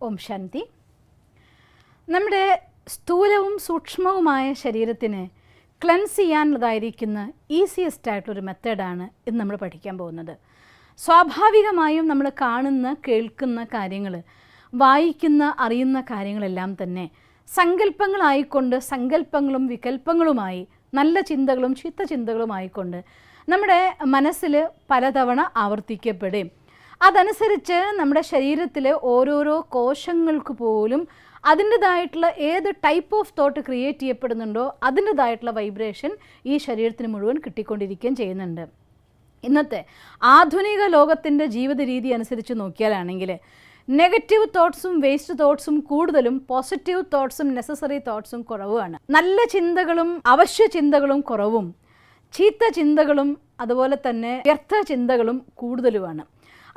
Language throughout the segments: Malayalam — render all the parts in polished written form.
ഓം ശാന്തി. നമ്മുടെ സ്ഥൂലവും സൂക്ഷ്മവുമായ ശരീരത്തിന് ക്ലെൻസ് ചെയ്യാനുള്ളതായിരിക്കുന്ന ഈസിയസ്റ്റ് ആയിട്ടൊരു മെത്തേഡാണ് ഇന്ന് നമ്മൾ പഠിക്കാൻ പോകുന്നത്. സ്വാഭാവികമായും നമ്മൾ കാണുന്ന കേൾക്കുന്ന കാര്യങ്ങൾ, വായിക്കുന്ന അറിയുന്ന കാര്യങ്ങളെല്ലാം തന്നെ സങ്കല്പങ്ങളായിക്കൊണ്ട്, സങ്കല്പങ്ങളും വികല്പങ്ങളുമായി, നല്ല ചിന്തകളും ചീത്ത ചിന്തകളുമായിക്കൊണ്ട് നമ്മുടെ മനസ്സിൽ പലതവണ ആവർത്തിക്കപ്പെടുകയും അതനുസരിച്ച് നമ്മുടെ ശരീരത്തിലെ ഓരോരോ കോശങ്ങൾക്ക് പോലും അതിൻ്റെതായിട്ടുള്ള ഏത് ടൈപ്പ് ഓഫ് തോട്ട് ക്രിയേറ്റ് ചെയ്യപ്പെടുന്നുണ്ടോ അതിൻ്റെതായിട്ടുള്ള വൈബ്രേഷൻ ഈ ശരീരത്തിന് മുഴുവൻ കിട്ടിക്കൊണ്ടിരിക്കുകയും ചെയ്യുന്നുണ്ട്. ഇന്നത്തെ ആധുനിക ലോകത്തിൻ്റെ ജീവിത രീതി അനുസരിച്ച് നോക്കിയാലാണെങ്കിൽ നെഗറ്റീവ് തോട്ട്സും വേസ്റ്റ് തോട്ട്സും കൂടുതലും, പോസിറ്റീവ് തോട്ട്സും നെസസറി തോട്ട്സും കുറവുമാണ്. നല്ല ചിന്തകളും അവശ്യ ചിന്തകളും കുറവും, ചീത്ത ചിന്തകളും അതുപോലെ തന്നെ വ്യർത്ഥ ചിന്തകളും കൂടുതലുമാണ്.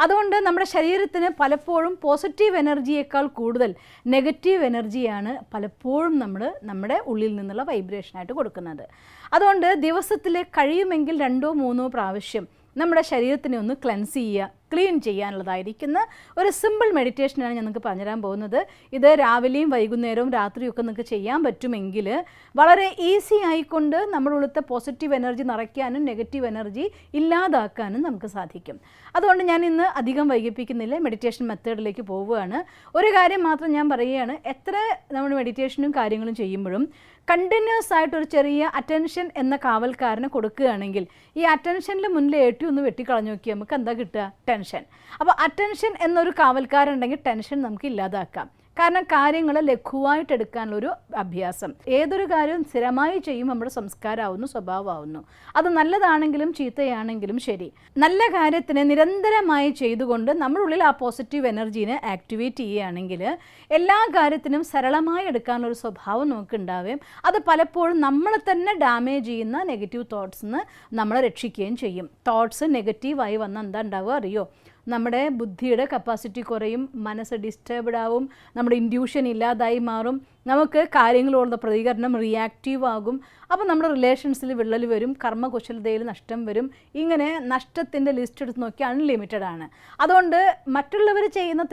അതുകൊണ്ട് നമ്മുടെ ശരീരത്തിന് പലപ്പോഴും പോസിറ്റീവ് എനർജിയേക്കാൾ കൂടുതൽ നെഗറ്റീവ് എനർജിയാണ് പലപ്പോഴും നമ്മുടെ ഉള്ളിൽ നിന്നുള്ള വൈബ്രേഷനായിട്ട് കൊടുക്കുന്നത്. അതുകൊണ്ട് ദിവസത്തിൽ കഴിയുമെങ്കിൽ 2-3 പ്രാവശ്യം നമ്മുടെ ശരീരത്തിനെ ഒന്ന് ക്ലെൻസ് ചെയ്യുക, ക്ലീൻ ചെയ്യാനുള്ളതായിരിക്കുന്ന ഒരു സിമ്പിൾ മെഡിറ്റേഷനാണ് ഞാൻ നിങ്ങൾക്ക് പറഞ്ഞുതരാൻ പോകുന്നത്. ഇത് രാവിലെയും വൈകുന്നേരവും രാത്രിയൊക്കെ നിങ്ങൾക്ക് ചെയ്യാൻ പറ്റുമെങ്കിൽ വളരെ ഈസി ആയിക്കൊണ്ട് നമ്മുടെ ഉള്ളിലത്തെ പോസിറ്റീവ് എനർജി നിറയ്ക്കാനും നെഗറ്റീവ് എനർജി ഇല്ലാതാക്കാനും നമുക്ക് സാധിക്കും. അതുകൊണ്ട് ഞാൻ ഇന്ന് അധികം വൈകിപ്പിക്കുന്നില്ല, മെഡിറ്റേഷൻ മെത്തേഡിലേക്ക് പോവുകയാണ്. ഒരു കാര്യം മാത്രം ഞാൻ പറയുകയാണ്, എത്ര നമ്മൾ മെഡിറ്റേഷനും കാര്യങ്ങളും ചെയ്യുമ്പോഴും കണ്ടിന്യൂസ് ആയിട്ടൊരു ചെറിയ അറ്റൻഷൻ എന്ന കാവൽക്കാരനെ കൊടുക്കുകയാണെങ്കിൽ ഈ അറ്റൻഷനിൽ മുന്നിൽ ഒന്ന് വെട്ടിക്കളഞ്ഞു നോക്കി നമുക്ക് എന്താ കിട്ടുക? ടെൻഷൻ. അപ്പോൾ അറ്റൻഷൻ എന്നൊരു കാവൽക്കാരുണ്ടെങ്കിൽ ടെൻഷൻ നമുക്ക് ഇല്ലാതാക്കാം. കാരണം കാര്യങ്ങൾ ലഘുവായിട്ട് എടുക്കാനുള്ളൊരു അഭ്യാസം. ഏതൊരു കാര്യവും സ്ഥിരമായി ചെയ്യും നമ്മുടെ സംസ്കാരമാവുന്നു, സ്വഭാവമാവുന്നു. അത് നല്ലതാണെങ്കിലും ചീത്തയാണെങ്കിലും ശരി, നല്ല കാര്യത്തിന് നിരന്തരമായി ചെയ്തുകൊണ്ട് നമ്മുടെ ഉള്ളിൽ ആ പോസിറ്റീവ് എനർജീനെ ആക്ടിവേറ്റ് ചെയ്യുകയാണെങ്കിൽ എല്ലാ കാര്യത്തിനും സരളമായി എടുക്കാനുള്ളൊരു സ്വഭാവം നമുക്ക് ഉണ്ടാവുകയും അത് പലപ്പോഴും നമ്മളെ തന്നെ ഡാമേജ് ചെയ്യുന്ന നെഗറ്റീവ് തോട്ട്സിന് നമ്മളെ രക്ഷിക്കുകയും ചെയ്യും. തോട്ട്സ് നെഗറ്റീവായി വന്നാൽ എന്താ ഉണ്ടാവുക അറിയോ? നമ്മുടെ ബുദ്ധിയുടെ കപ്പാസിറ്റി കുറയും, മനസ്സ് ഡിസ്റ്റർബ്ഡ് ആവും, നമ്മുടെ ഇൻഡ്യൂഷൻ ഇല്ലാതായി മാറും, നമുക്ക് കാര്യങ്ങളോടുള്ള പ്രതികരണം റിയാക്റ്റീവ് ആകും. അപ്പോൾ നമ്മുടെ റിലേഷൻസിൽ വിള്ളൽ വരും, കർമ്മകുശലതയിൽ നഷ്ടം വരും. ഇങ്ങനെ നഷ്ടത്തിൻ്റെ ലിസ്റ്റ് എടുത്ത് നോക്കി അൺലിമിറ്റഡ് ആണ്. അതുകൊണ്ട് മറ്റുള്ളവർ ചെയ്യുന്ന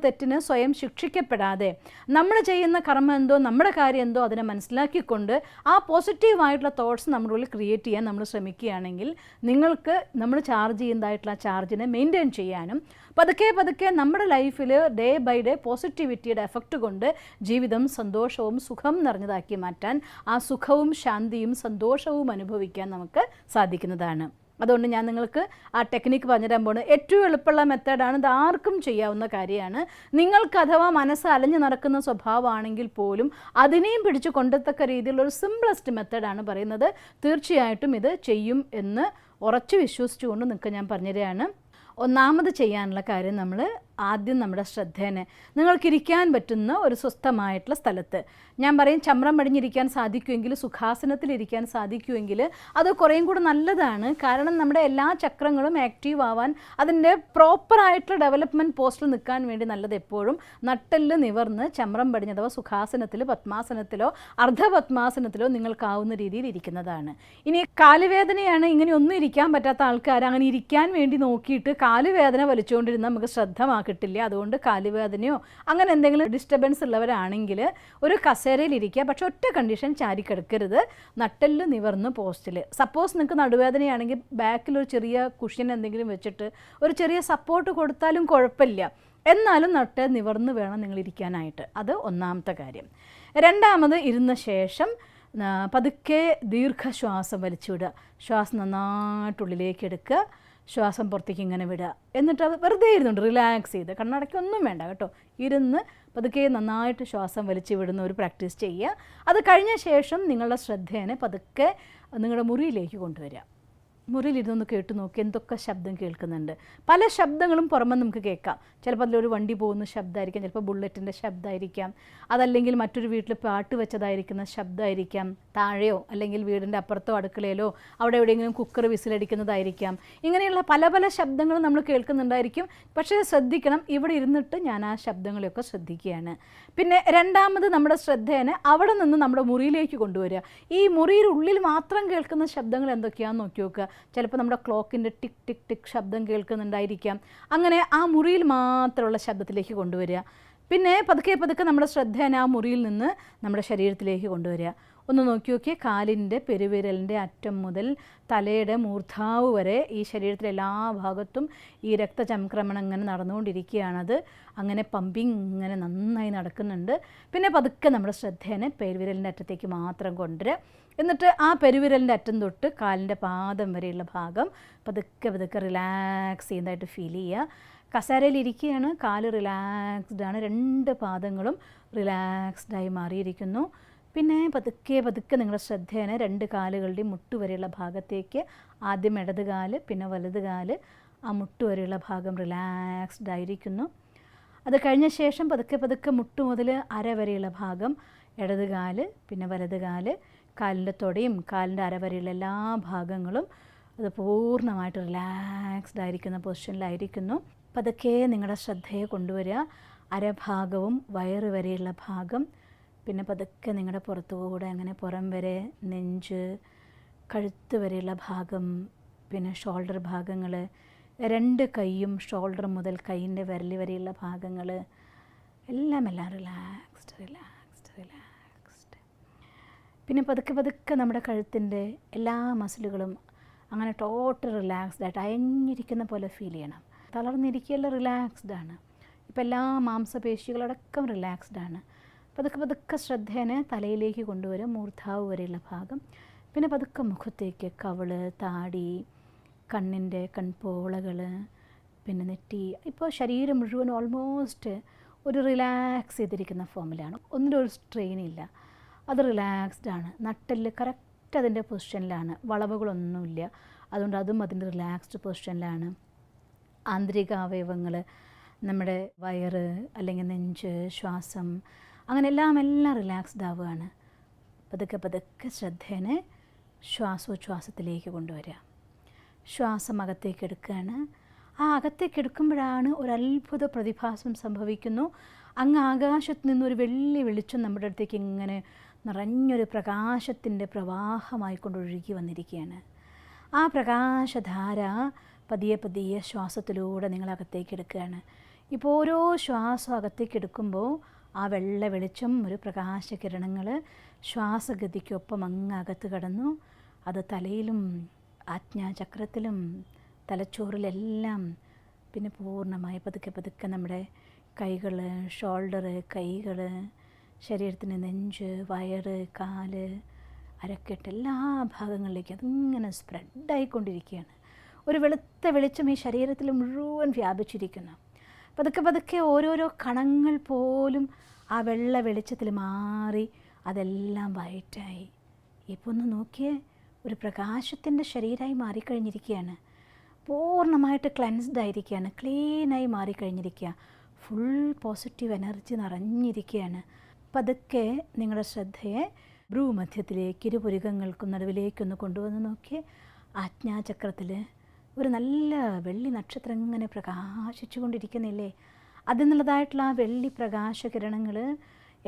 തെറ്റിന് സ്വയം ശിക്ഷിക്കപ്പെടാതെ നമ്മൾ ചെയ്യുന്ന കർമ്മം എന്തോ, നമ്മുടെ കാര്യം എന്തോ അതിനെ മനസ്സിലാക്കിക്കൊണ്ട് ആ പോസിറ്റീവായിട്ടുള്ള തോട്ട്സ് നമ്മുടെ ഉള്ളിൽ ക്രിയേറ്റ് ചെയ്യാൻ നമ്മൾ ശ്രമിക്കുകയാണെങ്കിൽ നിങ്ങൾക്ക് നമ്മൾ ചാർജ് ചെയ്യുന്നതായിട്ടുള്ള ചാർജിനെ മെയിൻറ്റെയിൻ ചെയ്യാനും പതുക്കെ നമ്മുടെ ലൈഫിൽ ഡേ ബൈ ഡേ പോസിറ്റിവിറ്റിയുടെ എഫക്റ്റ് കൊണ്ട് ജീവിതം സന്തോഷവും സുഖം നിറഞ്ഞതാക്കി മാറ്റാൻ, ആ സുഖവും ശാന്തിയും സന്തോഷവും അനുഭവിക്കാൻ നമുക്ക് സാധിക്കുന്നതാണ്. അതുകൊണ്ട് ഞാൻ നിങ്ങൾക്ക് ആ ടെക്നിക്ക് പറഞ്ഞുതരാൻ പോകുന്നത് ഏറ്റവും എളുപ്പമുള്ള മെത്തേഡാണ്. ഇത് ആർക്കും ചെയ്യാവുന്ന കാര്യമാണ്. നിങ്ങൾക്ക് അഥവാ മനസ്സ് അലഞ്ഞു നടക്കുന്ന സ്വഭാവമാണെങ്കിൽ പോലും അതിനെയും പിടിച്ചു കൊണ്ടെത്തക്ക രീതിയിലുള്ളൊരു സിംപ്ലസ്റ്റ് മെത്തേഡാണ് പറയുന്നത്. തീർച്ചയായിട്ടും ഇത് ചെയ്യും എന്ന് ഉറച്ചു വിശ്വസിച്ചുകൊണ്ട് നിങ്ങൾക്ക് ഞാൻ പറഞ്ഞുതരികയാണ്. ഒന്നാമത് ചെയ്യാനുള്ള കാര്യം, നമ്മൾ ആദ്യം നമ്മുടെ ശ്രദ്ധേനെ നിങ്ങൾക്കിരിക്കാൻ പറ്റുന്ന ഒരു സ്വസ്ഥമായിട്ടുള്ള സ്ഥലത്ത്, ഞാൻ പറയും ചമ്രം പടിഞ്ഞിരിക്കാൻ സാധിക്കുമെങ്കിൽ, സുഖാസനത്തിലിരിക്കാൻ സാധിക്കുമെങ്കിൽ അത് കുറേയും കൂടെ നല്ലതാണ്. കാരണം നമ്മുടെ എല്ലാ ചക്രങ്ങളും ആക്റ്റീവ് ആവാൻ, അതിൻ്റെ പ്രോപ്പറായിട്ടുള്ള ഡെവലപ്മെൻറ്റ് പോസ്റ്റിൽ നിൽക്കാൻ വേണ്ടി നല്ലത് എപ്പോഴും നട്ടെല്ല് നിവർന്ന് ചമ്രം പടിഞ്ഞ് അഥവാ സുഖാസനത്തിലോ പത്മാസനത്തിലോ അർദ്ധപത്മാസനത്തിലോ നിങ്ങൾക്കാവുന്ന രീതിയിൽ ഇരിക്കുന്നതാണ്. ഇനി കാലുവേദനയാണ്, ഇങ്ങനെ ഒന്നും ഇരിക്കാൻ പറ്റാത്ത ആൾക്കാർ അങ്ങനെ ഇരിക്കാൻ വേണ്ടി നോക്കിയിട്ട് കാലുവേദന വലിച്ചുകൊണ്ടിരുന്നാൽ നമുക്ക് ശ്രദ്ധ കിട്ടില്ല. അതുകൊണ്ട് കാലുവേദനയോ അങ്ങനെ എന്തെങ്കിലും ഡിസ്റ്റർബൻസ് ഉള്ളവരാണെങ്കിൽ ഒരു കസേരയിലിരിക്കുക. പക്ഷെ ഒറ്റ കണ്ടീഷൻ, ചാരിക്കിടക്കരുത്, നട്ടെല്ല് നിവർന്ന് പോസ്റ്റിൽ. സപ്പോസ് നിങ്ങൾക്ക് നടുവേദനയാണെങ്കിൽ ബാക്കിലൊരു ചെറിയ കുഷ്യൻ എന്തെങ്കിലും വെച്ചിട്ട് ഒരു ചെറിയ സപ്പോർട്ട് കൊടുത്താലും കുഴപ്പമില്ല. എന്നാലും നട്ടെ നിവർന്ന് വേണം നിങ്ങൾ ഇരിക്കാനായിട്ട്. അത് ഒന്നാമത്തെ കാര്യം. രണ്ടാമത്, ഇരുന്ന ശേഷം പതുക്കെ ദീർഘശ്വാസം വലിച്ചു വിടുക. ശ്വാസം നന്നായിട്ടുള്ളിലേക്ക് എടുക്കുക, ശ്വാസം പുറത്തേക്ക് ഇങ്ങനെ വിടുക. എന്നിട്ട് അത് വെറുതെ ഇരുന്നുണ്ട് റിലാക്സ് ചെയ്ത്, കണ്ണടയ്ക്കൊന്നും വേണ്ട കേട്ടോ, ഇരുന്ന് പതുക്കെ നന്നായിട്ട് ശ്വാസം വലിച്ചു വിടുന്ന ഒരു പ്രാക്ടീസ് ചെയ്യുക. അത് കഴിഞ്ഞ ശേഷം നിങ്ങളുടെ ശ്രദ്ധേനെ പതുക്കെ നിങ്ങളുടെ മുറിയിലേക്ക് കൊണ്ടുവരിക. മുറിയിലിരുന്നൊന്ന് കേട്ട് നോക്കി എന്തൊക്കെ ശബ്ദം കേൾക്കുന്നുണ്ട്. പല ശബ്ദങ്ങളും പുറമെ നമുക്ക് കേൾക്കാം. ചിലപ്പോൾ അതിലൊരു വണ്ടി പോകുന്ന ശബ്ദമായിരിക്കാം, ചിലപ്പോൾ ബുള്ളറ്റിൻ്റെ ശബ്ദമായിരിക്കാം, അതല്ലെങ്കിൽ മറ്റൊരു വീട്ടിൽ പാട്ട് വെച്ചതായിരിക്കുന്ന ശബ്ദമായിരിക്കാം, താഴെയോ അല്ലെങ്കിൽ വീടിൻ്റെ അപ്പുറത്തോ അടുക്കളയിലോ അവിടെ എവിടെയെങ്കിലും കുക്കർ വിസിലടിക്കുന്നതായിരിക്കാം. ഇങ്ങനെയുള്ള പല പല ശബ്ദങ്ങളും നമ്മൾ കേൾക്കുന്നുണ്ടായിരിക്കും. പക്ഷേ ശ്രദ്ധിക്കണം, ഇവിടെ ഇരുന്നിട്ട് ഞാൻ ആ ശബ്ദങ്ങളെയൊക്കെ ശ്രദ്ധിക്കുകയാണ്. പിന്നെ രണ്ടാമത് നമ്മുടെ ശ്രദ്ധേനെ അവിടെ നിന്ന് നമ്മുടെ മുറിയിലേക്ക് കൊണ്ടുവരിക. ഈ മുറിയുടെ ഉള്ളിൽ മാത്രം കേൾക്കുന്ന ശബ്ദങ്ങൾ എന്തൊക്കെയാണെന്ന് നോക്കി നോക്കുക. ചിലപ്പോൾ നമ്മുടെ ക്ലോക്കിൻ്റെ ടിക് ടിക് ടിക് ശബ്ദം കേൾക്കുന്നുണ്ടായിരിക്കാം. അങ്ങനെ ആ മുറിയിൽ മാത്രമുള്ള ശബ്ദത്തിലേക്ക് കൊണ്ടുവരിക. പിന്നെ പതുക്കെ പതുക്കെ നമ്മുടെ ശ്രദ്ധേനെ ആ മുറിയിൽ നിന്ന് നമ്മുടെ ശരീരത്തിലേക്ക് കൊണ്ടുവരിക. ഒന്ന് നോക്കി കാലിൻ്റെ പെരുവിരലിൻ്റെ അറ്റം മുതൽ തലയുടെ മൂർധാവ് വരെ ഈ ശരീരത്തിലെ എല്ലാ ഭാഗത്തും ഈ രക്തചംക്രമണം ഇങ്ങനെ നടന്നുകൊണ്ടിരിക്കുകയാണത്. അങ്ങനെ പമ്പിങ് ഇങ്ങനെ നന്നായി നടക്കുന്നുണ്ട്. പിന്നെ പതുക്കെ നമ്മുടെ ശ്രദ്ധേനെ പെരുവിരലിൻ്റെ അറ്റത്തേക്ക് മാത്രം കൊണ്ടുവരിക. എന്നിട്ട് ആ പെരുവിരലിൻ്റെ അറ്റം തൊട്ട് കാലിൻ്റെ പാദം വരെയുള്ള ഭാഗം പതുക്കെ പതുക്കെ റിലാക്സ് ചെയ്യുന്നതായിട്ട് ഫീൽ ചെയ്യുക. കസേരയിൽ ഇരിക്കുകയാണ്, കാല് റിലാക്സ്ഡാണ്, 2 പാദങ്ങളും റിലാക്സ്ഡായി മാറിയിരിക്കുന്നു. പിന്നെ പതുക്കെ പതുക്കെ നിങ്ങളുടെ ശ്രദ്ധേനെ 2 കാലുകളുടെയും മുട്ടുവരെയുള്ള ഭാഗത്തേക്ക്, ആദ്യം ഇടത് കാല് പിന്നെ വലത് കാല്, ആ മുട്ടുവരെയുള്ള ഭാഗം റിലാക്സ്ഡ് ആയിരിക്കുന്നു. അത് കഴിഞ്ഞ ശേഷം പതുക്കെ പതുക്കെ മുട്ടു മുതൽ അര വരെയുള്ള ഭാഗം, ഇടത് കാല് പിന്നെ വലത് കാല്, കാലിൻ്റെ തൊടയും കാലിൻ്റെ അര വരെയുള്ള എല്ലാ ഭാഗങ്ങളും അത് പൂർണ്ണമായിട്ട് റിലാക്സ്ഡ് ആയിരിക്കുന്ന പൊസിഷനിലായിരിക്കുന്നു. പതുക്കെ നിങ്ങളുടെ ശ്രദ്ധയെ കൊണ്ടുവരിക അരഭാഗവും വയറ് വരെയുള്ള ഭാഗം, പിന്നെ പതുക്കെ നിങ്ങളുടെ പുറത്തുകൂടെ അങ്ങനെ പുറം വരെ, നെഞ്ച്, കഴുത്ത് വരെയുള്ള ഭാഗം, പിന്നെ ഷോൾഡർ ഭാഗങ്ങൾ, 2 കൈയും ഷോൾഡർ മുതൽ കൈയിൻ്റെ വിരൽ വരെയുള്ള ഭാഗങ്ങൾ എല്ലാം റിലാക്സ്ഡ് റിലാക്സ്ഡ് റിലാക്സ്ഡ്. പിന്നെ പതുക്കെ പതുക്കെ നമ്മുടെ കഴുത്തിൻ്റെ എല്ലാ മസിലുകളും അങ്ങനെ ടോട്ടൽ റിലാക്സ്ഡ് ആയിട്ട് അയഞ്ഞിരിക്കുന്ന പോലെ ഫീൽ ചെയ്യണം. തളർന്നിരിക്കുകയല്ല, റിലാക്സ്ഡാണ്. ഇപ്പം എല്ലാ മാംസപേശികളടക്കം റിലാക്സ്ഡാണ്. പതുക്കെ പതുക്കെ ശ്രദ്ധേനെ തലയിലേക്ക് കൊണ്ടുവരും, മൂർധാവ് വരെയുള്ള ഭാഗം. പിന്നെ പതുക്കെ മുഖത്തേക്ക്, കവിള്, താടി, കണ്ണിൻ്റെ കൺപോളകൾ, പിന്നെ നെറ്റി. ഇപ്പോൾ ശരീരം മുഴുവൻ ഓൾമോസ്റ്റ് ഒരു റിലാക്സ് ചെയ്തിരിക്കുന്ന ഫോമിലാണ്. ഒന്നിലും ഒരു സ്ട്രെയിൻ ഇല്ല, അത് റിലാക്സ്ഡാണ്. നട്ടെല്ല് കറക്റ്റ് അതിൻ്റെ പൊസിഷനിലാണ്, വളവുകളൊന്നുമില്ല, അതുകൊണ്ട് അതും അതിൻ്റെ റിലാക്സ്ഡ് പൊസിഷനിലാണ്. ആന്തരിക അവയവങ്ങൾ, നമ്മുടെ വയറ് അല്ലെങ്കിൽ നെഞ്ച്, ശ്വാസം, അങ്ങനെ എല്ലാം റിലാക്സ്ഡ് ആവുകയാണ്. പതുക്കെ പതുക്കെ ശ്രദ്ധേനെ ശ്വാസോച്ഛ്വാസത്തിലേക്ക് കൊണ്ടുവരിക. ശ്വാസം അകത്തേക്ക് എടുക്കുകയാണ്. ആ അകത്തേക്ക് എടുക്കുമ്പോഴാണ് ഒരു അത്ഭുത പ്രതിഭാസം സംഭവിക്കുന്നു. അങ്ങ് ആകാശത്ത് നിന്നൊരു വെള്ളി വെളിച്ചം നമ്മുടെ അടുത്തേക്ക് ഇങ്ങനെ നിറഞ്ഞൊരു പ്രകാശത്തിൻ്റെ പ്രവാഹമായിക്കൊണ്ടൊഴുകി വന്നിരിക്കുകയാണ്. ആ പ്രകാശധാര പതിയെ പതിയെ ശ്വാസത്തിലൂടെ നിങ്ങൾ അകത്തേക്ക് എടുക്കുകയാണ്. ഇപ്പോൾ ഓരോ ശ്വാസം അകത്തേക്ക് എടുക്കുമ്പോൾ ആ വെള്ള വെളിച്ചം, ഒരു പ്രകാശകിരണങ്ങൾ ശ്വാസഗതിക്കൊപ്പം അങ്ങ് അകത്ത് കടന്നു. അത് തലയിലും ആജ്ഞാചക്രത്തിലും തലച്ചോറിലെല്ലാം, പിന്നെ പൂർണ്ണമായി പതുക്കെ പതുക്കെ നമ്മുടെ കൈകൾ, ഷോൾഡർ, കൈകൾ, ശരീരത്തിന് നെഞ്ച്, വയറ്, കാല്, അരക്കെട്ട്, എല്ലാ ഭാഗങ്ങളിലേക്ക് അതിങ്ങനെ സ്പ്രെഡായിക്കൊണ്ടിരിക്കുകയാണ്. ഒരു വെളുത്ത വെളിച്ചം ഈ ശരീരത്തിൽ മുഴുവൻ വ്യാപിച്ചിരിക്കുന്നു. പതുക്കെ പതുക്കെ ഓരോരോ കണങ്ങൾ പോലും ആ വെള്ള വെളിച്ചത്തിൽ മാറി അതെല്ലാം വൈറ്റായി. ഇപ്പോൾ ഒന്ന് നോക്കിയേ, ഒരു പ്രകാശത്തിൻ്റെ ശരീരമായി മാറിക്കഴിഞ്ഞിരിക്കുകയാണ്. പൂർണ്ണമായിട്ട് ക്ലെൻസ്ഡ് ആയിരിക്കുകയാണ്, ക്ലീനായി മാറിക്കഴിഞ്ഞിരിക്കുക. ഫുൾ പോസിറ്റീവ് എനർജി നിറഞ്ഞിരിക്കുകയാണ്. പതുക്കെ നിങ്ങളുടെ ശ്രദ്ധയെ ഭ്രൂമധ്യത്തിലേക്ക്, ഇരുപുരികങ്ങൾക്കും നടുവിലേക്കൊന്ന് കൊണ്ടുവന്ന് നോക്കിയേ. ആജ്ഞാചക്രത്തിൽ ഒരു നല്ല വെള്ളി നക്ഷത്രം ഇങ്ങനെ പ്രകാശിച്ചു കൊണ്ടിരിക്കുന്നില്ലേ? അതിനുള്ളതായിട്ടുള്ള ആ വെള്ളി പ്രകാശകിരണങ്ങൾ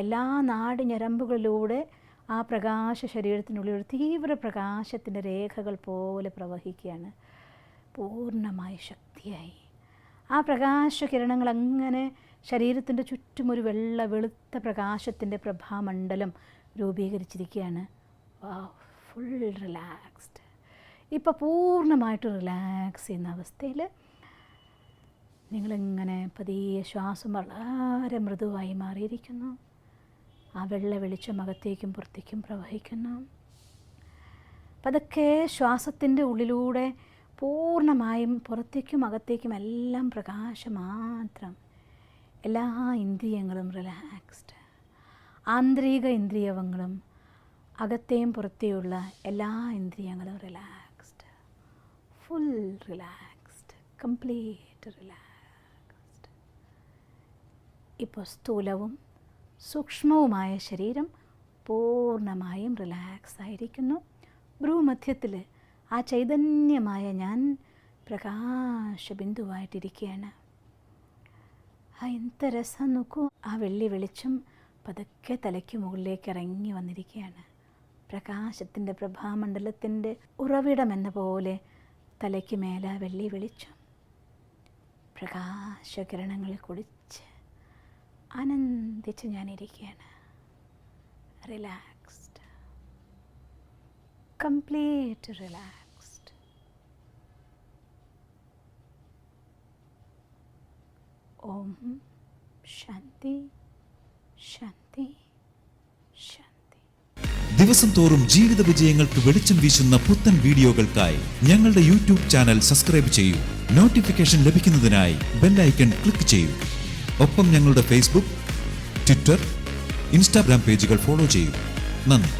എല്ലാ നാഡിഞരമ്പുകളിലൂടെ ആ പ്രകാശ ശരീരത്തിനുള്ളിൽ ഒരു തീവ്ര പ്രകാശത്തിൻ്റെ രേഖകൾ പോലെ പ്രവഹിക്കുകയാണ്. പൂർണ്ണമായ ശക്തിയായി ആ പ്രകാശകിരണങ്ങൾ അങ്ങനെ ശരീരത്തിൻ്റെ ചുറ്റും ഒരു വെളുത്ത പ്രകാശത്തിൻ്റെ പ്രഭാമണ്ഡലം രൂപീകരിച്ചിരിക്കുകയാണ്. Full relaxed. ഇപ്പോൾ പൂർണ്ണമായിട്ട് റിലാക്സ് ചെയ്യുന്ന അവസ്ഥയിൽ നിങ്ങളിങ്ങനെ പതിയെ ശ്വാസം വളരെ മൃദുവായി മാറിയിരിക്കുന്നു. ആ വെള്ള വെളിച്ചം അകത്തേക്കും പുറത്തേക്കും പ്രവഹിക്കുന്നു. പതുക്കെ ശ്വാസത്തിൻ്റെ ഉള്ളിലൂടെ പൂർണ്ണമായും പുറത്തേക്കും അകത്തേക്കും എല്ലാം പ്രകാശം മാത്രം. എല്ലാ ഇന്ദ്രിയങ്ങളും റിലാക്സ്ഡ്. ആന്തരിക ഇന്ദ്രിയങ്ങളും അകത്തെയും പുറത്തെയുള്ള എല്ലാ ഇന്ദ്രിയങ്ങളും relaxed. Full relaxed, complete relaxed. ഇപ്പോൾ സ്ഥൂലവും സൂക്ഷ്മവുമായ ശരീരം പൂർണ്ണമായും റിലാക്സ് ആയിരിക്കുന്നു. ഭ്രൂമധ്യത്തിൽ ആ ചൈതന്യമായ ഞാൻ പ്രകാശബിന്ദുവായിട്ടിരിക്കുകയാണ്. എന്ത് രസം നോക്കൂ, ആ വെള്ളി വെളിച്ചം പതുക്കെ തലയ്ക്ക് മുകളിലേക്ക് ഇറങ്ങി വന്നിരിക്കുകയാണ്. പ്രകാശത്തിൻ്റെ പ്രഭാമണ്ഡലത്തിൻ്റെ ഉറവിടം എന്ന പോലെ തലയ്ക്ക് മേലെ വെള്ളി വെളിച്ചം, പ്രകാശകിരണങ്ങളിൽ കുടിച്ച് ആനന്ദിച്ച് ഞാനിരിക്കുകയാണ്. Relaxed, complete relaxed. ഓം ശാന്തി ശാന്തി ശാന്തി. ദിവസം തോറും ജീവിത വിജയങ്ങൾക്ക് വെളിച്ചം വീശുന്ന പുത്തൻ വീഡിയോകൾക്കായി ഞങ്ങളുടെ യൂട്യൂബ് ചാനൽ സബ്സ്ക്രൈബ് ചെയ്യൂ. നോട്ടിഫിക്കേഷൻ ലഭിക്കുന്നതിനായി ബെൽ ഐക്കൺ ക്ലിക്ക് ചെയ്യൂ. ഒപ്പം ഞങ്ങളുടെ ഫേസ്ബുക്ക്, ട്വിറ്റർ, ഇൻസ്റ്റാഗ്രാം പേജുകൾ ഫോളോ ചെയ്യൂ. നന്ദി.